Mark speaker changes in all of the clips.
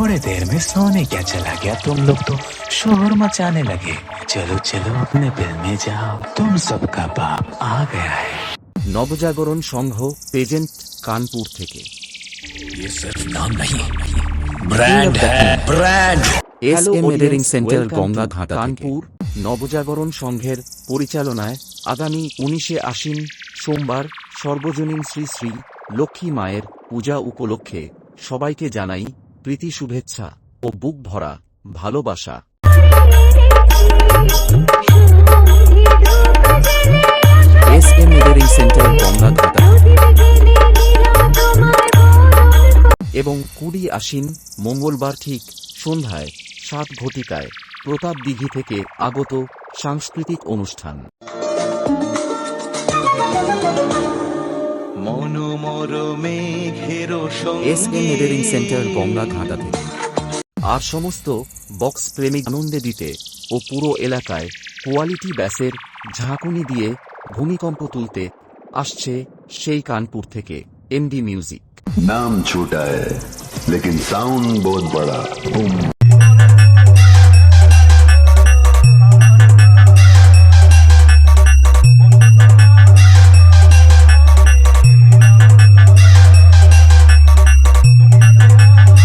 Speaker 1: थोड़ी देर में सोने क्या चला गया, तुम लोग तो शोर मचाने लगे। चलो चलो अपने बिल में जाओ, तुम सबका बाप आ गया है।
Speaker 2: নবজাগরণ সংঘ পেজেন্ট কানপুর থেকে
Speaker 1: ये सिर्फ नाम नहीं, ब्रांड है, ब्रांड।
Speaker 2: এস এম এডারিং সেন্টার গঙ্গাঘাটা কানপুর নবজাগরণ সংঘের পরিচালনায় আগামী 19শে আশ্বিন সোমবার সর্বজনীন শ্রী শ্রী লক্ষ্মী মায়ের পূজা উপলক্ষে সবাইকে জানাই প্রীতি শুভেচ্ছা ও বুক ভরা ভালোবাসা। এস এম এডারিং সেন্টার গঙ্গাঘাটা এবং 20 আশ্বিন মঙ্গলবার ঠিক সন্ধ্যায় 7 ঘটিকায় প্রতাপ দিঘি থেকে আগত সাংস্কৃতিক অনুষ্ঠান। এস এম এডারিং সেন্টার গঙ্গাঘাটা থেকে আর সমস্ত বক্স প্রেমিক আনন্দে দিতে ও পুরো এলাকায় কোয়ালিটি ব্যাসের ঝাঁকুনি দিয়ে ভূমিকম্প তুলতে আসছে সেই কানপুর থেকে এমডি মিউজিক।
Speaker 3: नाम छोटा है लेकिन साउंड बहुत बड़ा। Boom.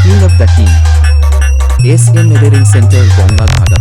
Speaker 2: King of the king S M এডারিং সেন্টার গঙ্গাঘাটা।